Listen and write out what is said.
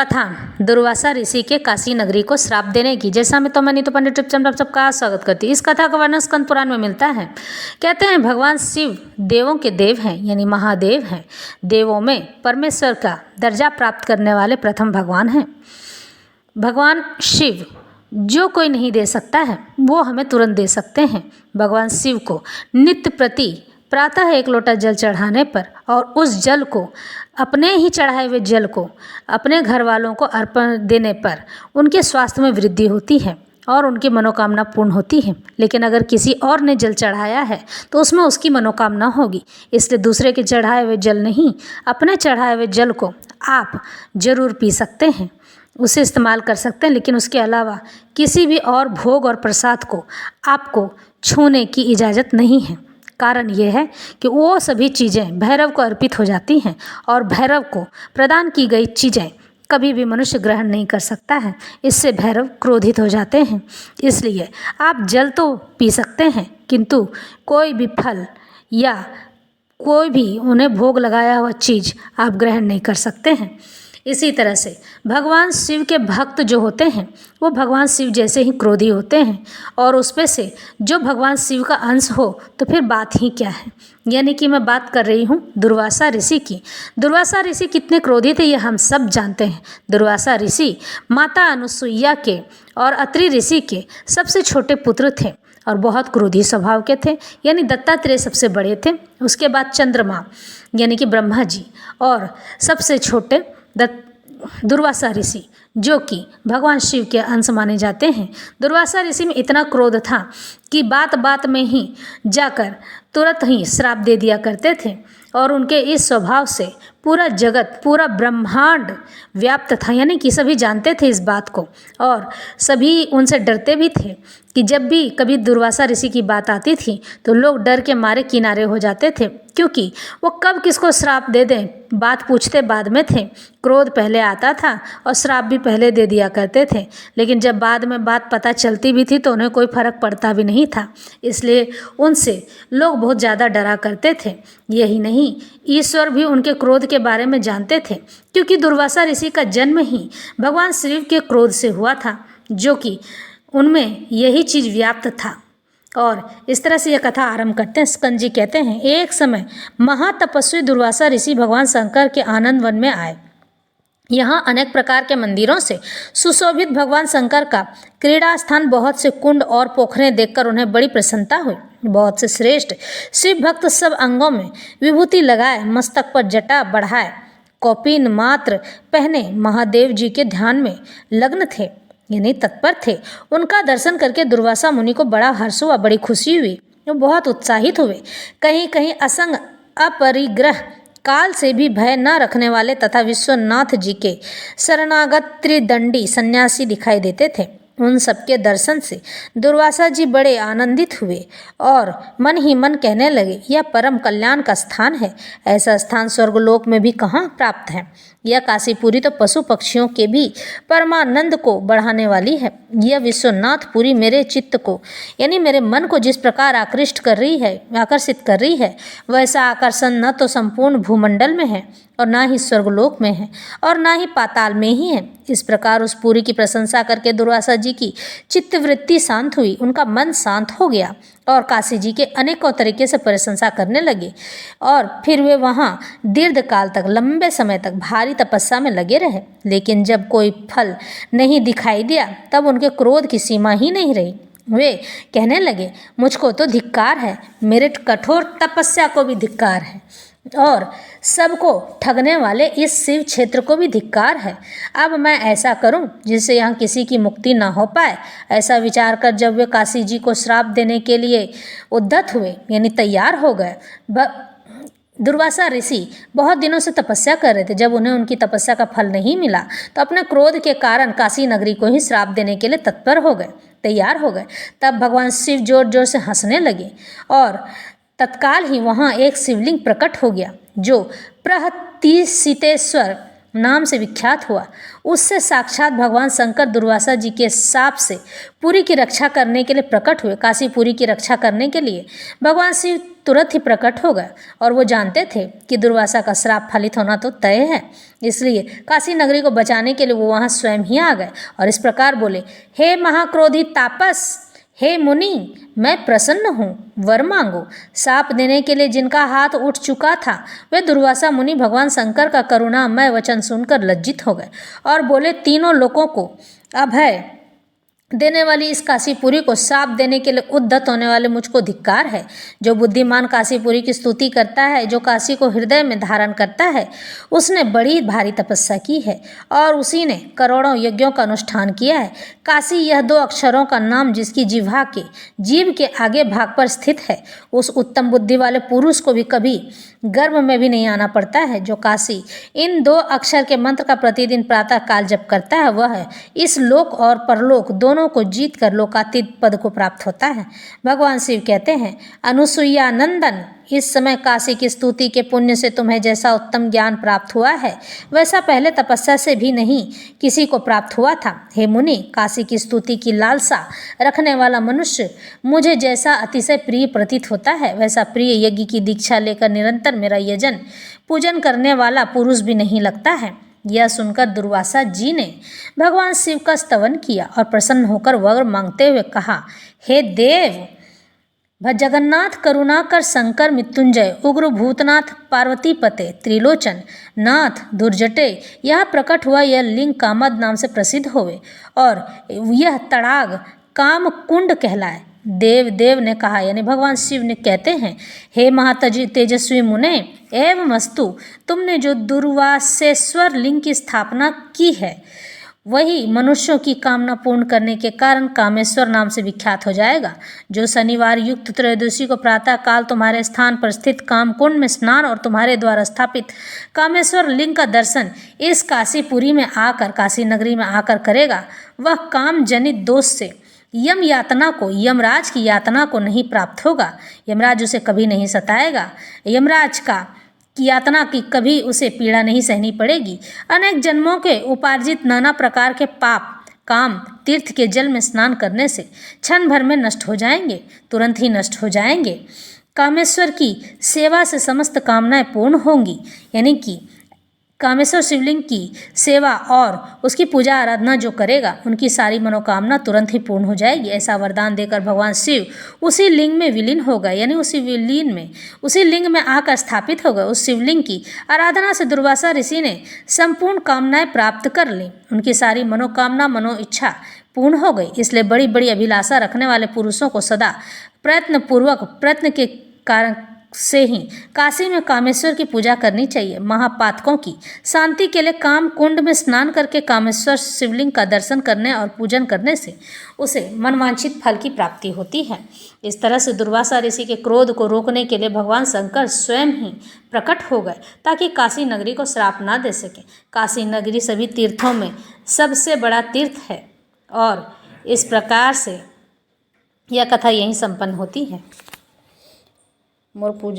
कथा दुर्वासा ऋषि के काशी नगरी को श्राप देने की। जैसा मैं तो मनी तो पंडित टिप्पचंद आप सबका स्वागत करती हूँ। इस कथा का वर्णन स्कंद पुराण में मिलता है। कहते हैं भगवान शिव देवों के देव हैं, यानी महादेव हैं। देवों में परमेश्वर का दर्जा प्राप्त करने वाले प्रथम भगवान हैं। भगवान शिव जो कोई नहीं दे सकता है वो हमें तुरंत दे सकते हैं। भगवान शिव को नित्य प्रति प्रातः एक लोटा जल चढ़ाने पर और उस जल को अपने ही चढ़ाए हुए जल को अपने घर वालों को अर्पण देने पर उनके स्वास्थ्य में वृद्धि होती है और उनकी मनोकामना पूर्ण होती है। लेकिन अगर किसी और ने जल चढ़ाया है तो उसमें उसकी मनोकामना होगी। इसलिए दूसरे के चढ़ाए हुए जल नहीं, अपने चढ़ाए हुए जल को आप जरूर पी सकते हैं, उसे इस्तेमाल कर सकते हैं। लेकिन उसके अलावा किसी भी और भोग और प्रसाद को आपको छूने की इजाज़त नहीं है। कारण यह है कि वो सभी चीज़ें भैरव को अर्पित हो जाती हैं और भैरव को प्रदान की गई चीज़ें कभी भी मनुष्य ग्रहण नहीं कर सकता है। इससे भैरव क्रोधित हो जाते हैं। इसलिए आप जल तो पी सकते हैं किंतु कोई भी फल या कोई भी उन्हें भोग लगाया हुआ चीज़ आप ग्रहण नहीं कर सकते हैं। इसी तरह से भगवान शिव के भक्त जो होते हैं वो भगवान शिव जैसे ही क्रोधी होते हैं और उसमें से जो भगवान शिव का अंश हो तो फिर बात ही क्या है। यानी कि मैं बात कर रही हूँ दुर्वासा ऋषि की। दुर्वासा ऋषि कितने क्रोधी थे ये हम सब जानते हैं। दुर्वासा ऋषि माता अनुसुईया के और अत्रि ऋषि के सबसे छोटे पुत्र थे और बहुत क्रोधी स्वभाव के थे। यानी दत्तात्रेय सबसे बड़े थे, उसके बाद चंद्रमा यानी कि ब्रह्मा जी और सबसे छोटे दुर्वासा ऋषि जो कि भगवान शिव के अंश माने जाते हैं। दुर्वासा ऋषि में इतना क्रोध था कि बात बात में ही जाकर तुरंत ही श्राप दे दिया करते थे और उनके इस स्वभाव से पूरा जगत, पूरा ब्रह्मांड व्याप्त था। यानी कि सभी जानते थे इस बात को और सभी उनसे डरते भी थे कि जब भी कभी दुर्वासा ऋषि की बात आती थी तो लोग डर के मारे किनारे हो जाते थे, क्योंकि वो कब किसको श्राप दे दें बात पूछते बाद में थे। क्रोध पहले आता था और श्राप भी पहले दे दिया करते थे, लेकिन जब बाद में बात पता चलती भी थी तो उन्हें कोई फर्क पड़ता भी नहीं था। इसलिए उनसे लोग बहुत ज़्यादा डरा करते थे। यही नहीं, ईश्वर भी उनके क्रोध के बारे में जानते थे, क्योंकि दुर्वासा ऋषि का जन्म ही भगवान शिव के क्रोध से हुआ था, जो कि उनमें यही चीज़ व्याप्त था। और इस तरह से यह कथा आरंभ करते हैं। स्कंद जी कहते हैं, एक समय महातपस्वी दुर्वासा ऋषि भगवान शंकर के आनंद वन में आए। यहाँ अनेक प्रकार के मंदिरों से सुशोभित भगवान शंकर का क्रीड़ा स्थान, बहुत से कुंड और पोखरें देखकर उन्हें बड़ी प्रसन्नता हुई। बहुत से श्रेष्ठ शिव भक्त सब अंगों में विभूति लगाए, मस्तक पर जटा बढ़ाए, कौपीन मात्र पहने महादेव जी के ध्यान में लग्न थे, यानी तत्पर थे। उनका दर्शन करके दुर्वासा मुनि को बड़ा हर्ष हुआ, बड़ी खुशी हुई। वो बहुत उत्साहित हुए। कहीं कहीं असंग अपरिग्रह काल से भी भय न रखने वाले तथा विश्वनाथ जी के शरणागत त्रिदंडी सन्यासी दिखाई देते थे। उन सबके दर्शन से दुर्वासा जी बड़े आनंदित हुए और मन ही मन कहने लगे, यह परम कल्याण का स्थान है। ऐसा स्थान स्वर्गलोक में भी कहाँ प्राप्त है। यह काशीपुरी तो पशु पक्षियों के भी परमानंद को बढ़ाने वाली है। यह विश्वनाथपुरी मेरे चित्त को यानी मेरे मन को जिस प्रकार आकृष्ट कर रही है, आकर्षित कर रही है, वैसा आकर्षण न तो संपूर्ण भूमंडल में है और ना ही स्वर्गलोक में है और ना ही पाताल में ही है। इस प्रकार उस पुरी की प्रशंसा करके दुर्वासा जी की चित्तवृत्ति शांत हुई, उनका मन शांत हो गया और काशी जी के अनेकों तरीके से प्रशंसा करने लगे। और फिर वे वहाँ दीर्घ काल तक, लंबे समय तक भारी तपस्या में लगे रहे। लेकिन जब कोई फल नहीं दिखाई दिया तब उनके क्रोध की सीमा ही नहीं रही। वे कहने लगे, मुझको तो धिक्कार है, मेरे कठोर तपस्या को भी धिक्कार है और सबको ठगने वाले इस शिव क्षेत्र को भी धिक्कार है। अब मैं ऐसा करूं जिससे यहाँ किसी की मुक्ति ना हो पाए। ऐसा विचार कर जब वे काशी जी को श्राप देने के लिए उद्यत हुए, यानी तैयार हो गए। दुर्वासा ऋषि बहुत दिनों से तपस्या कर रहे थे। जब उन्हें उनकी तपस्या का फल नहीं मिला तो अपने क्रोध के कारण काशी नगरी को ही श्राप देने के लिए तत्पर हो गए, तैयार हो गए। तब भगवान शिव जोर जोर से हंसने लगे और तत्काल ही वहाँ एक शिवलिंग प्रकट हो गया जो प्रहतिसितेश्वर नाम से विख्यात हुआ। उससे साक्षात भगवान शंकर दुर्वासा जी के शाप से पुरी की रक्षा करने के लिए प्रकट हुए। काशीपुरी की रक्षा करने के लिए भगवान शिव तुरंत ही प्रकट हो गए और वो जानते थे कि दुर्वासा का श्राप फलित होना तो तय है। इसलिए काशी नगरी को बचाने के लिए वो वहाँ स्वयं ही आ गए और इस प्रकार बोले, हे महाक्रोधी तापस, हे मुनि, मैं प्रसन्न हूँ, वर मांगो। शाप देने के लिए जिनका हाथ उठ चुका था वे दुर्वासा मुनि भगवान शंकर का करुणामय वचन सुनकर लज्जित हो गए और बोले, तीनों लोगों को अभय देने वाली इस काशीपुरी को शाप देने के लिए उद्यत होने वाले मुझको धिक्कार है। जो बुद्धिमान काशीपुरी की स्तुति करता है, जो काशी को हृदय में धारण करता है, उसने बड़ी भारी तपस्या की है और उसी ने करोड़ों यज्ञों का अनुष्ठान किया है। काशी यह 2 अक्षरों का नाम जिसकी जिह्वा के जीव के आगे भाग पर स्थित है। उस उत्तम बुद्धि वाले पुरुष को भी कभी गर्भ में भी नहीं आना पड़ता है। जो काशी इन 2 अक्षर के मंत्र का प्रतिदिन प्रातः काल जप करता है, वह इस लोक और परलोक दोनों को जीत कर लोकातीत पद को प्राप्त होता है। भगवान शिव कहते हैं, अनुसुईया नंदन, इस समय काशी की स्तुति के पुण्य से तुम्हें जैसा उत्तम ज्ञान प्राप्त हुआ है वैसा पहले तपस्या से भी नहीं किसी को प्राप्त हुआ था। हे मुनि, काशी की स्तुति की लालसा रखने वाला मनुष्य मुझे जैसा अतिशय प्रिय प्रतीत होता है वैसा प्रिय यज्ञ की दीक्षा लेकर निरंतर मेरा यजन पूजन करने वाला पुरुष भी नहीं लगता है। यह सुनकर दुर्वासा जी ने भगवान शिव का स्तवन किया और प्रसन्न होकर वर मांगते हुए कहा, हे देव जगन्नाथ, करुणाकर, शंकर, मृत्युंजय, उग्र भूतनाथ, पार्वती पते, त्रिलोचन नाथ, धुर्जटे, यह प्रकट हुआ यह लिंग कामद नाम से प्रसिद्ध होवे और यह तड़ाग काम कुंड कहलाए। देव ने कहा, यानी भगवान शिव ने कहते हैं, हे तेजस्वी मुने एवं अस्तु, तुमने जो दुर्वासेश्वर लिंग की स्थापना की है वही मनुष्यों की कामना पूर्ण करने के कारण कामेश्वर नाम से विख्यात हो जाएगा। जो शनिवार युक्त त्रयोदशी को प्रातः काल तुम्हारे स्थान पर स्थित कामकुंड में स्नान और तुम्हारे द्वारा स्थापित कामेश्वर लिंग का दर्शन इस काशीपुरी में आकर, काशी नगरी में आकर करेगा, वह काम जनित दोष से यमराज की यातना को नहीं प्राप्त होगा। यमराज उसे कभी नहीं सताएगा। यमराज की यातना की कभी उसे पीड़ा नहीं सहनी पड़ेगी। अनेक जन्मों के उपार्जित नाना प्रकार के पाप काम तीर्थ के जल में स्नान करने से क्षण भर में नष्ट हो जाएंगे, तुरंत ही नष्ट हो जाएंगे। कामेश्वर की सेवा से समस्त कामनाएं पूर्ण होंगी, यानी कि कामेश्वर शिवलिंग की सेवा और उसकी पूजा आराधना जो करेगा उनकी सारी मनोकामना तुरंत ही पूर्ण हो जाएगी। ऐसा वरदान देकर भगवान शिव उसी लिंग में विलीन हो गए, यानी उसी लिंग में आकर स्थापित हो गए। उस शिवलिंग की आराधना से दुर्वासा ऋषि ने संपूर्ण कामनाएं प्राप्त कर ली। उनकी सारी मनोकामना मनोइच्छा पूर्ण हो गई। इसलिए बड़ी बड़ी अभिलाषा रखने वाले पुरुषों को सदा प्रयत्न के कारण से ही काशी में कामेश्वर की पूजा करनी चाहिए। महापातकों की शांति के लिए काम कुंड में स्नान करके कामेश्वर शिवलिंग का दर्शन करने और पूजन करने से उसे मनवांछित फल की प्राप्ति होती है। इस तरह से दुर्वासा ऋषि के क्रोध को रोकने के लिए भगवान शंकर स्वयं ही प्रकट हो गए ताकि काशी नगरी को श्राप ना दे सके। काशी नगरी सभी तीर्थों में सबसे बड़ा तीर्थ है और इस प्रकार से यह कथा यहीं संपन्न होती है। मोर पूजा